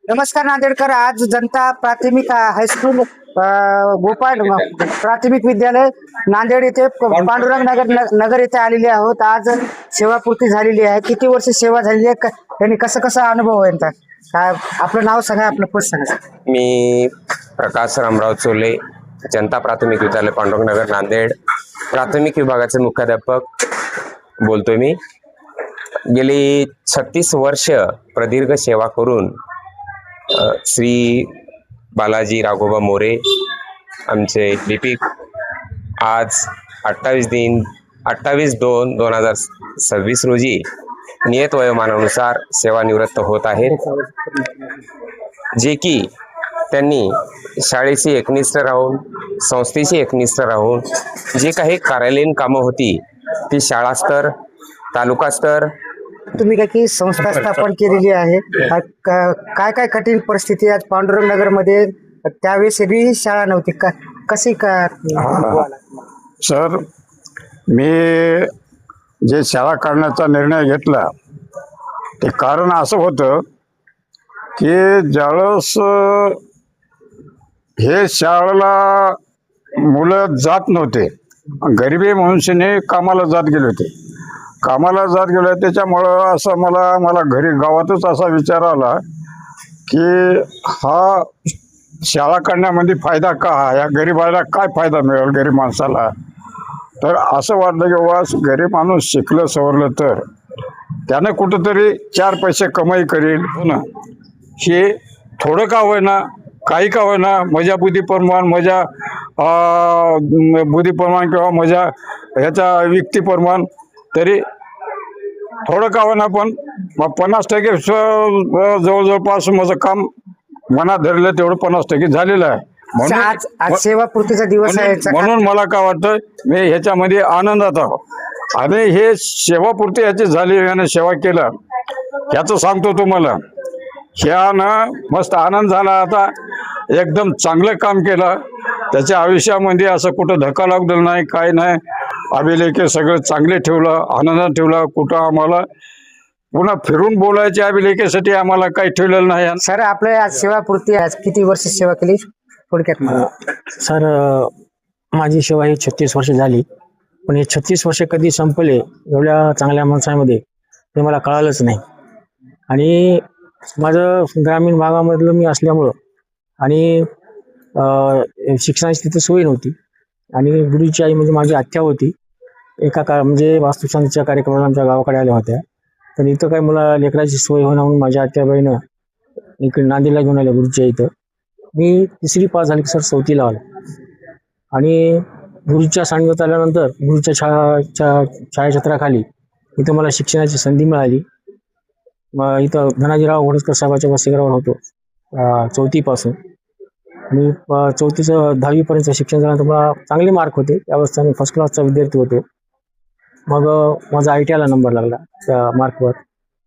नमस्कार नांदेडकर. आज जनता प्राथमिक हायस्कूल गोपाळ प्राथमिक विद्यालय नांदेड येथे पांडुरंग नगर येथे आलेले आहोत. आज सेवापूर्ती झालेली आहे. किती वर्ष सेवा झालेली आहे, त्यांनी कसा अनुभव आहे यांचा? काय आपलं नाव सांगा, आपलं पोस्ट सांगा. मी प्रकाश रामराव चोले, जनता प्राथमिक विद्यालय पांडुरंग नगर नांदेड प्राथमिक विभागाचे मुख्याध्यापक बोलतोय. मी गेली 36 वर्ष प्रदीर्घ सेवा करून श्री बालाजी राघोबा मोरे आमचे लिपिक आज 28/2/2026 रोजी नियत वयोमानानुसार सेवानिवृत्त होत आहेत, जे की त्यांनी शाळेशी एकनिष्ठ राहून, संस्थेशी एकनिष्ठ राहून जे काही कार्यालयीन कामं होती ती शाळा स्तर, तालुका स्तर. तुम्ही काही संस्था स्थापन केलेली आहे. काय कठीण परिस्थिती आज पांडुरंग नगर मध्ये? त्यावेळेस बी शाळा नव्हती का? कशी का? सर, मी जे शाळा काढण्याचा निर्णय घेतला ते कारण असं होतं की ज्यावेळेस हे शाळेला मुलं जात नव्हते, गरिबी मनुष्याने कामाला जात गेले होते. त्याच्यामुळं असं मला घरी गावातच असा विचार आला की हा शाळा काढण्यामध्ये फायदा का, या गरीबाला काय फायदा मिळेल गरीब माणसाला. तर असं वाटलं की बाबा गरीब माणूस शिकलं सवरलं तर त्यानं कुठंतरी 4 पैसे कमाई करेल. हो ना, हे थोडं का होईना, काही का होईना, माझ्या बुद्धीप्रमाण किंवा माझ्या ह्याच्या व्यक्तीप्रमाण तरी थोडं का होईना, पण 50% जवळपास माझं काम मनात धरलं तेवढं 50% झालेलं आहे. आज सेवापूर्तीचा दिवस आहे. म्हणून मला काय वाटतं, मी ह्याच्यामध्ये आनंदात आहो. आणि हे सेवापूर्ती ह्याची झाली, याने सेवा केलं ह्याचं सांगतो तुम्हाला. ह्यानं मस्त आनंद झाला. आता एकदम चांगलं काम केलं. त्याच्या आयुष्यामध्ये असं कुठं धक्का लागलेला नाही, काय नाही. अभिलेखे सगळं चांगले ठेवलं, आनंदात ठेवलं. कुठं आम्हाला पुन्हा फिरून बोलायच्या अभिलेखेसाठी आम्हाला काही ठेवलेलं नाही. सर, आपल्या आज सेवापूर्ती आज किती वर्ष सेवा केली थोडक्यात? सर, माझी सेवा ही 36 वर्ष झाली, पण हे 36 वर्ष कधी संपले एवढ्या चांगल्या माणसामध्ये ते मला कळालंच नाही. आणि माझं ग्रामीण भागामधलं मी असल्यामुळं आणि शिक्षणाची तिथं सोय नव्हती. आणि गुरुची आई म्हणजे माझी आत्या होती. एका म्हणजे वास्तुशांतीच्या कार्यक्रमाला आमच्या गावाकडे आल्या होत्या. तर इथं काय मला लेकराची सोय होणार म्हणून माझ्या आत्याबाईनं इकडे नांदेडला घेऊन आल्या गुरुच्या इथं. मी 3री पास झाली की सर 4थीला आलो. आणि गुरुच्या सानिध्यात आल्यानंतर गुरुच्या छायाचित्राखाली इथं मला शिक्षणाची संधी मिळाली. मग इथं धनाजीराव घोडजकर साहेबाच्या वसतिगृहावर होतो 4थीपासून. आणि 4थीचं 10वीपर्यंत शिक्षण झाल्यानंतर मला चांगले मार्क होते. त्यावेळेस मी फर्स्ट क्लासचा विद्यार्थी होतो. मग माझा ITIला नंबर लागला त्या मार्कवर.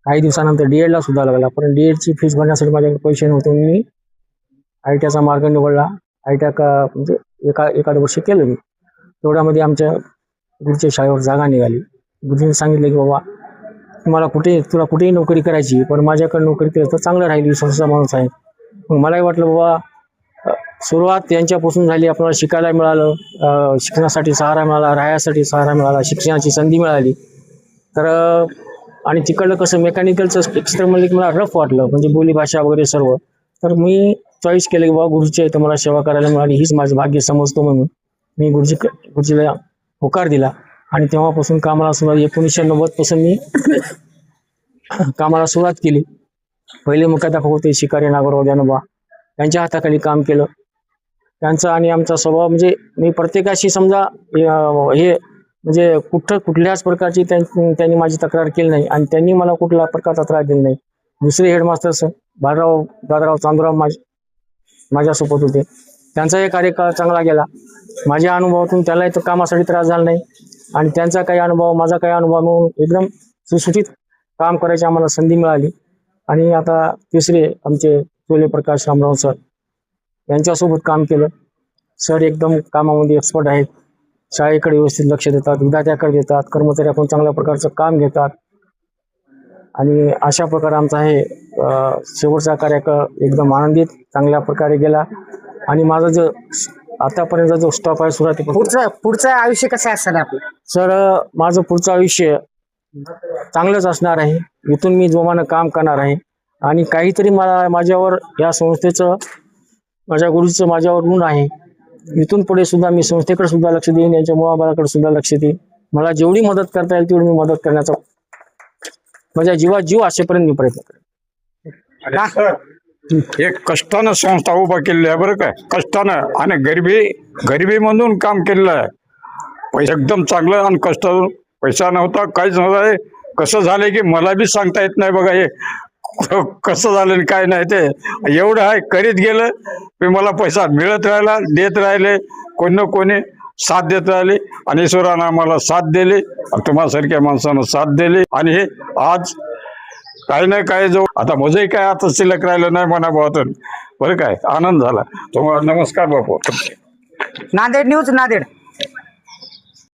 काही दिवसानंतर DEDला सुद्धा लागला, पण DEDची फीस भरण्यासाठी माझ्याकडे पैसे नव्हते. मी ITIचा मार्ग निवडला. ITI म्हणजे एखाद वर्ष केलं मी. तेवढ्यामध्ये आमच्या गुरुच्या शाळेवर जागा निघाली. गुरुजींनी सांगितलं की बाबा तुला कुठेही नोकरी करायची, पण माझ्याकडे नोकरी केलं तर चांगलं राहील, विश्वासाचा माणूस आहे. मग मलाही वाटलं बाबा सुरुवात यांच्यापासून झाली. आपल्याला शिकायला मिळालं, शिक्षणासाठी सहारा मिळाला, राहण्यासाठी सहारा मिळाला, शिक्षणाची संधी मिळाली. तर आणि तिकडलं कसं मेकॅनिकलचं क्षेत्र म्हणजे मला रफ वाटलं, म्हणजे बोलीभाषा वगैरे सर्व. तर मी चॉईस केलं की बाबा गुरुच्या इथं मला सेवा करायला मिळाली, हीच माझं भाग्य समजतो. म्हणून मी गुरुजीला होकार दिला. आणि तेव्हापासून कामाला सुरुवात 1990 पासून मी कामाला सुरुवात केली. पहिले मुख्याध्यापक होते शिकारी नागोराव जानोबा, त्यांच्या हाताखाली काम केलं. त्यांचा आणि आमचा स्वभाव म्हणजे मी प्रत्येकाशी समजा हे म्हणजे कुठल्याच प्रकारची त्यांनी माझी तक्रार केली नाही, आणि त्यांनी मला कुठल्या प्रकारचा त्रास दिला नाही. दुसरे हेडमास्टर सर दादाराव चांदूराव माझ्यासोबत होते. त्यांचाही कार्यकाळ चांगला गेला. माझ्या अनुभवातून त्यालाही तर कामासाठी त्रास झाला नाही, आणि त्यांचा काही अनुभव माझा काही अनुभव म्हणून एकदम सुसूचित काम करायची आम्हाला संधी मिळाली. आणि आता तिसरे आमचे चोले प्रकाश रामराव सर, यांच्यासोबत काम केलं. सर एकदम कामामध्ये एक्सपर्ट आहेत. शाळेकडे व्यवस्थित लक्ष देतात, विद्यार्थ्याकडे देतात, कर्मचाऱ्याकडून चांगल्या प्रकारचं काम घेतात. आणि अशा प्रकारे आमचा हे शेवटचा कार्यक्रम एकदम आनंदित चांगल्या प्रकारे गेला. आणि माझा जो आतापर्यंत जो स्टॉप आहे सुरुवातीपासून पुढचं आयुष्य कसं असणार आपलं? सर, माझं पुढचं आयुष्य चांगलंच असणार आहे. इथून मी जोमानं काम करणार आहे आणि काहीतरी मला माझ्यावर या संस्थेचं, माझ्या गुरुचं माझ्यावर ऋण आहे. इथून पुढे सुद्धा मी संस्थेकडे सुद्धा लक्ष देईन, यांच्या मुलाबाळाकडे सुद्धा लक्ष देईन. मला जेवढी मदत करता येईल तेवढी मी मदत करण्याचा माझ्या जीवात जीव असेपर्यंत मी प्रयत्न करेन. एक कष्टानं संस्था उभा केलेली आहे बरं काय, कष्टानं आणि गरिबीमधून काम केलेलं आहे. पैसा एकदम चांगलं आणि कष्ट, पैसा नव्हता, काहीच नव्हतं. कसं झालंय की मला बी सांगता येत नाही बघा, हे कसं झालं आणि काय नाही. ते एवढं आहे, करीत गेलं की मला पैसा मिळत राहिला, देत राहिले, कोणी ना कोणी साथ देत राहिले आणि ईश्वरानं आम्हाला साथ दिली, तुम्हासारख्या माणसानं साथ दिली. आणि हे आज काही ना काही जो आता मजही काय आता शिल्लक राहिलं नाही मनाभावातून बरं काय, आनंद झाला. तुम्हाला नमस्कार बापू. नांदेड न्यूज, नांदेड.